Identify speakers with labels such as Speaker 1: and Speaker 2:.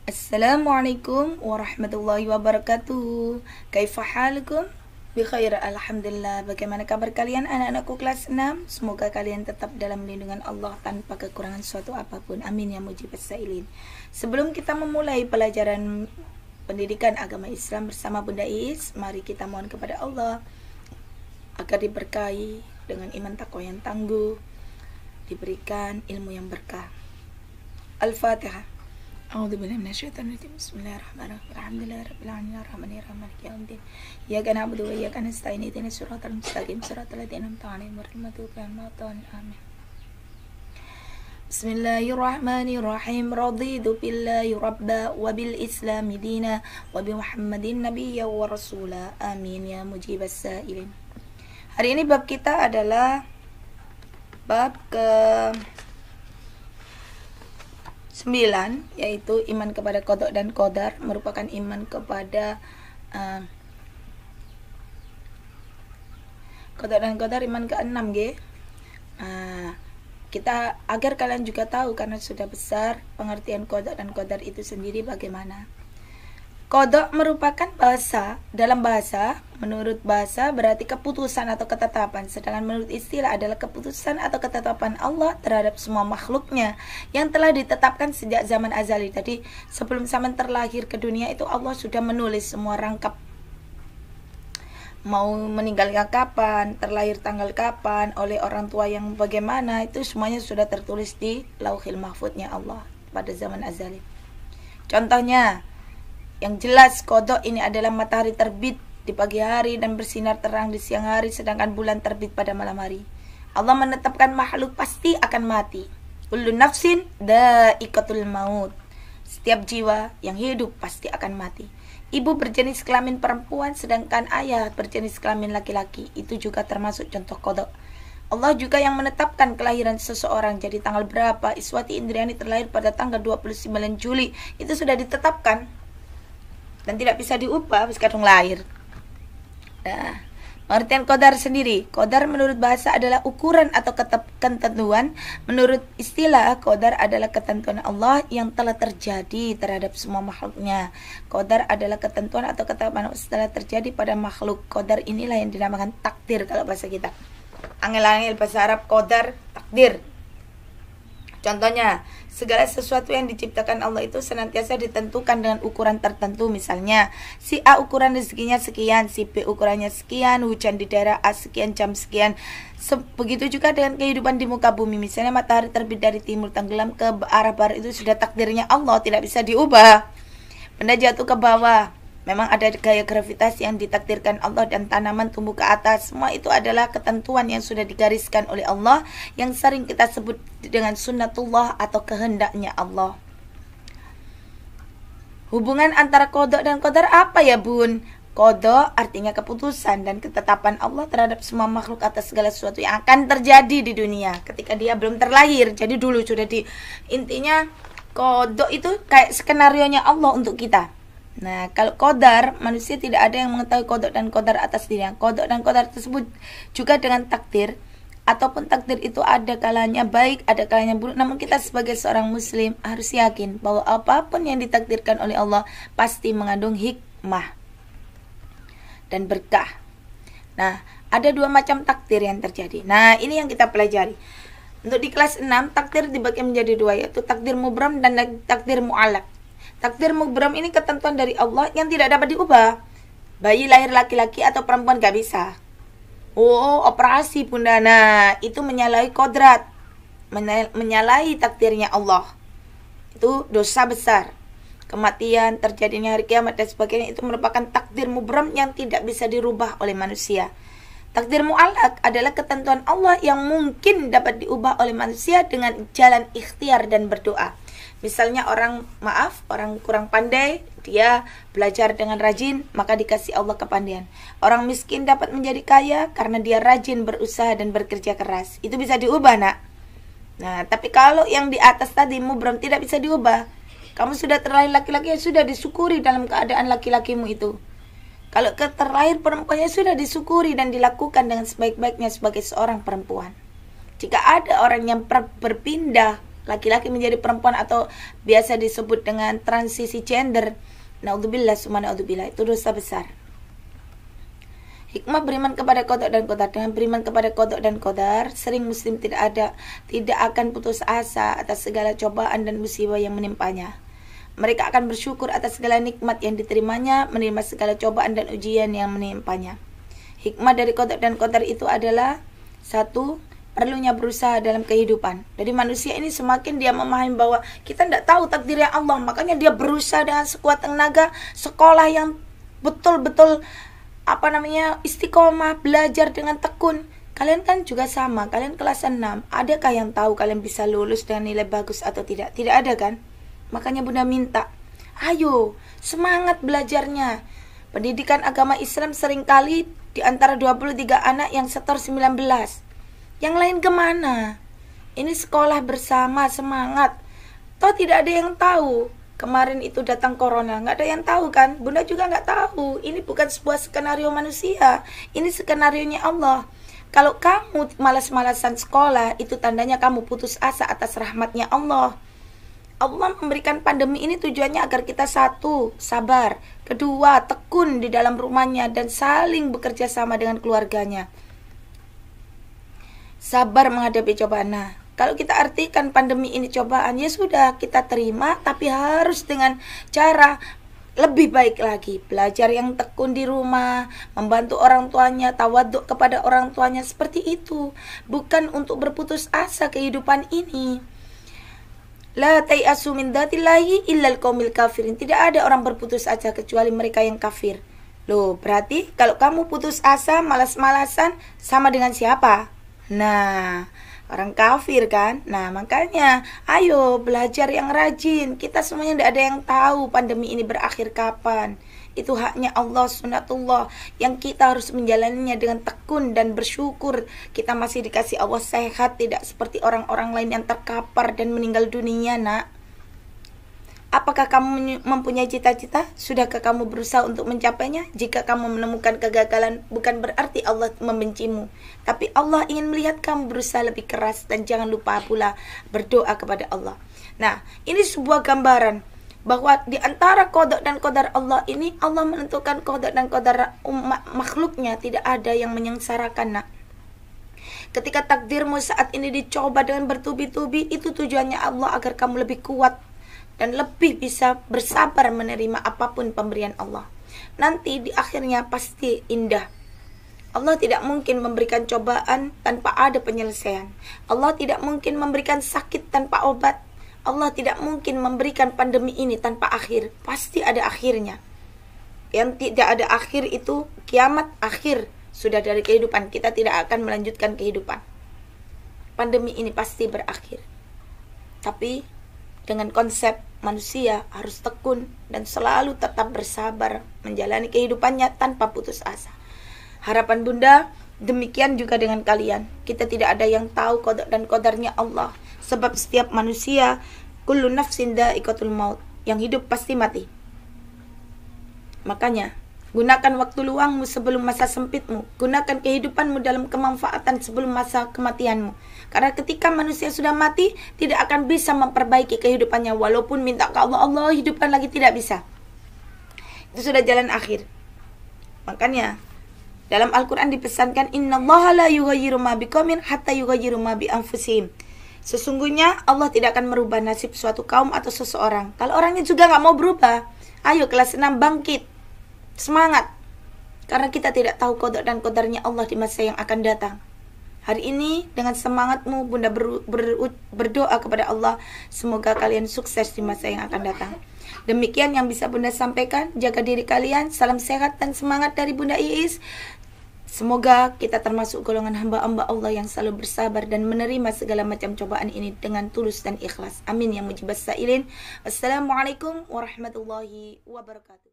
Speaker 1: Assalamualaikum warahmatullahi wabarakatuh. Kaifa halukum? Bi khair, alhamdulillah. Bagaimana kabar kalian anak-anakku kelas 6? Semoga kalian tetap dalam lindungan Allah tanpa kekurangan suatu apapun. Amin ya mujibas sailin. Sebelum kita memulai pelajaran pendidikan agama Islam bersama Bunda Is, mari kita mohon kepada Allah agar diberkahi dengan iman takwa yang tangguh, diberikan ilmu yang berkah. Al-Fatihah. A'udzubillahi minasyaitonir rajim. Bismillahirrahmanirrahim. Alhamdulillahirabbil alamin arrahmanir rahim maliki yaumiddin. Iyyaka na'budu wa iyyaka nasta'in ihdinas siratal mustaqim siratal ladzina an'amta 'alaihim ghairil maghdubi 'alaihim waladdallin. Amin. Bismillahirrahmanirrahim. Raditu billahi rabba wa bil islami dina wa bi Muhammadin nabiyya wa rasula. Amin ya mujibas sailin. Hari ini bab kita adalah bab ke 9, yaitu iman kepada qada dan qadar, merupakan iman kepada qada dan qadar, iman ke-6 kita agar kalian juga tahu karena sudah besar pengertian qada dan qadar itu sendiri bagaimana. Qada merupakan dalam bahasa, menurut bahasa berarti keputusan atau ketetapan, sedangkan menurut istilah adalah keputusan atau ketetapan Allah terhadap semua makhluknya yang telah ditetapkan sejak zaman azali. Tadi sebelum zaman terlahir ke dunia itu Allah sudah menulis semua rangkap, mau meninggalnya kapan, terlahir tanggal kapan, oleh orang tua yang bagaimana, itu semuanya sudah tertulis di Lauhil Mahfudnya Allah pada zaman azali. Contohnya yang jelas, qada ini adalah matahari terbit di pagi hari dan bersinar terang di siang hari, sedangkan bulan terbit pada malam hari. Allah menetapkan makhluk pasti akan mati. Kullu nafsin dha'iqatul maut. Setiap jiwa yang hidup pasti akan mati. Ibu berjenis kelamin perempuan, sedangkan ayah berjenis kelamin laki-laki. Itu juga termasuk contoh qada. Allah juga yang menetapkan kelahiran seseorang. Jadi tanggal berapa Iswati Indriani terlahir pada tanggal 29 Juli, itu sudah ditetapkan dan tidak bisa diubah sekarang lahir. Nah, pengertian qadar sendiri. Qadar menurut bahasa adalah ukuran atau ketentuan. Menurut istilah, qadar adalah ketentuan Allah yang telah terjadi terhadap semua makhluknya. Qadar adalah ketentuan atau ketetapan setelah terjadi pada makhluk. Qadar inilah yang dinamakan takdir kalau bahasa kita. Angel-angel bahasa Arab, qadar, takdir. Contohnya, segala sesuatu yang diciptakan Allah itu senantiasa ditentukan dengan ukuran tertentu. Misalnya, si A ukuran rezekinya sekian, si B ukurannya sekian, hujan di daerah A sekian, jam sekian. Begitu juga dengan kehidupan di muka bumi. Misalnya matahari terbit dari timur, tenggelam ke arah barat, itu sudah takdirnya Allah, tidak bisa diubah. Benda jatuh ke bawah, memang ada gaya gravitasi yang ditakdirkan Allah, dan tanaman tumbuh ke atas. Semua itu adalah ketentuan yang sudah digariskan oleh Allah, yang sering kita sebut dengan sunnatullah atau kehendaknya Allah. Hubungan antara qada dan qadar apa ya bun? Qada artinya keputusan dan ketetapan Allah terhadap semua makhluk atas segala sesuatu yang akan terjadi di dunia ketika dia belum terlahir. Jadi dulu sudah intinya qada itu kayak skenarionya Allah untuk kita. Nah, kalau qadar, manusia tidak ada yang mengetahui qada dan qadar atas dirinya. Qada dan qadar tersebut juga dengan takdir, ataupun takdir itu ada kalanya baik, ada kalanya buruk. Namun kita sebagai seorang muslim harus yakin bahwa apapun yang ditakdirkan oleh Allah pasti mengandung hikmah dan berkah. Nah, ada dua macam takdir yang terjadi. Nah, ini yang kita pelajari. Untuk di kelas 6, takdir dibagi menjadi dua, yaitu takdir mubram dan takdir mu'allaq. Takdir mubram ini ketentuan dari Allah yang tidak dapat diubah. Bayi lahir laki-laki atau perempuan gak bisa. Oh, operasi bunda. Nah, itu menyalahi kodrat, menyalahi takdirnya Allah. Itu dosa besar. Kematian, terjadinya hari kiamat dan sebagainya, itu merupakan takdir mubram yang tidak bisa dirubah oleh manusia. Takdir mu'allaq adalah ketentuan Allah yang mungkin dapat diubah oleh manusia dengan jalan ikhtiar dan berdoa. Misalnya orang kurang pandai, dia belajar dengan rajin, maka dikasih Allah kepandaian. Orang miskin dapat menjadi kaya karena dia rajin berusaha dan bekerja keras. Itu bisa diubah, nak. Nah, tapi kalau yang di atas tadi mubram tidak bisa diubah. Kamu sudah terlahir laki-laki, sudah disyukuri dalam keadaan laki-lakimu itu. Kalau terlahir perempuannya sudah disyukuri dan dilakukan dengan sebaik-baiknya sebagai seorang perempuan. Jika ada orang yang berpindah laki-laki menjadi perempuan atau biasa disebut dengan transisi gender. Naudzubillah, summa naudzubillah, itu dosa besar. Hikmah beriman kepada qada dan qadar. Dengan beriman kepada qada dan qadar, sering muslim tidak akan putus asa atas segala cobaan dan musibah yang menimpanya. Mereka akan bersyukur atas segala nikmat yang diterimanya, menerima segala cobaan dan ujian yang menimpanya. Hikmah dari qada dan qadar itu adalah satu, perlunya berusaha dalam kehidupan. Jadi manusia ini semakin dia memahami bahwa kita tidak tahu takdirnya Allah, makanya dia berusaha dengan sekuat tenaga, sekolah yang betul-betul istiqomah, belajar dengan tekun. Kalian kan juga sama, kalian kelas 6. Adakah yang tahu kalian bisa lulus dengan nilai bagus atau tidak? Tidak ada kan? Makanya Bunda minta, ayo semangat belajarnya. Pendidikan agama Islam seringkali di antara 23 anak yang setor 19. Yang lain kemana? Ini sekolah bersama, semangat. Toh tidak ada yang tahu. Kemarin itu datang corona, nggak ada yang tahu kan? Bunda juga nggak tahu. Ini bukan sebuah skenario manusia. Ini skenarionya Allah. Kalau kamu malas-malasan sekolah, itu tandanya kamu putus asa atas rahmatnya Allah. Allah memberikan pandemi ini tujuannya agar kita satu, sabar. Kedua, tekun di dalam rumahnya dan saling bekerja sama dengan keluarganya. Sabar menghadapi cobaan. Nah, kalau kita artikan pandemi ini cobaan, ya sudah kita terima, tapi harus dengan cara lebih baik lagi. Belajar yang tekun di rumah, membantu orang tuanya, tawaduk kepada orang tuanya, seperti itu. Bukan untuk berputus asa kehidupan ini. La tayasu min dzatillahi illal qaumil kafirin. Tidak ada orang berputus asa kecuali mereka yang kafir. Loh, berarti kalau kamu putus asa, malas-malasan, sama dengan siapa? Nah, orang kafir kan? Nah, makanya ayo belajar yang rajin. Kita semuanya tidak ada yang tahu pandemi ini berakhir kapan. Itu haknya Allah, sunnatullah, yang kita harus menjalaninya dengan tekun dan bersyukur. Kita masih dikasih Allah sehat, tidak seperti orang-orang lain yang terkapar dan meninggal dunia, nak. Apakah kamu mempunyai cita-cita? Sudahkah kamu berusaha untuk mencapainya? Jika kamu menemukan kegagalan, bukan berarti Allah membencimu, tapi Allah ingin melihat kamu berusaha lebih keras. Dan jangan lupa pula berdoa kepada Allah. Nah, ini sebuah gambaran bahwa di antara qada dan qadar Allah ini, Allah menentukan qada dan qadar makhluknya. Tidak ada yang menyengsarakan, nak. Ketika takdirmu saat ini dicoba dengan bertubi-tubi, itu tujuannya Allah agar kamu lebih kuat dan lebih bisa bersabar menerima apapun pemberian Allah. Nanti di akhirnya pasti indah. Allah tidak mungkin memberikan cobaan tanpa ada penyelesaian. Allah tidak mungkin memberikan sakit tanpa obat. Allah tidak mungkin memberikan pandemi ini tanpa akhir. Pasti ada akhirnya. Yang tidak ada akhir itu kiamat, akhir sudah dari kehidupan. Kita tidak akan melanjutkan kehidupan. Pandemi ini pasti berakhir. Tapi dengan konsep manusia harus tekun dan selalu tetap bersabar menjalani kehidupannya tanpa putus asa. Harapan Bunda demikian juga dengan kalian. Kita tidak ada yang tahu qada dan qadarnya Allah. Sebab setiap manusia, kullu nafsin dha'iqatul maut, yang hidup pasti mati. Makanya gunakan waktu luangmu sebelum masa sempitmu. Gunakan kehidupanmu dalam kemanfaatan sebelum masa kematianmu. Karena ketika manusia sudah mati, tidak akan bisa memperbaiki kehidupannya. Walaupun minta ke Allah, Allah hidupkan lagi, tidak bisa. Itu sudah jalan akhir. Makanya dalam Al-Quran dipesankan, innallaha la yughayyiru ma biqaumin hatta yughayyiru ma bi anfusihim. Sesungguhnya Allah tidak akan merubah nasib suatu kaum atau seseorang kalau orangnya juga nggak mau berubah. Ayo kelas 6 bangkit, semangat. Karena kita tidak tahu qada dan qadarnya Allah di masa yang akan datang. Hari ini dengan semangatmu Bunda berdoa kepada Allah, semoga kalian sukses di masa yang akan datang. Demikian yang bisa Bunda sampaikan. Jaga diri kalian. Salam sehat dan semangat dari Bunda Iis. Semoga kita termasuk golongan hamba-hamba Allah yang selalu bersabar dan menerima segala macam cobaan ini dengan tulus dan ikhlas. Amin ya mujibas sa'ilin. Wassalamualaikum warahmatullahi wabarakatuh.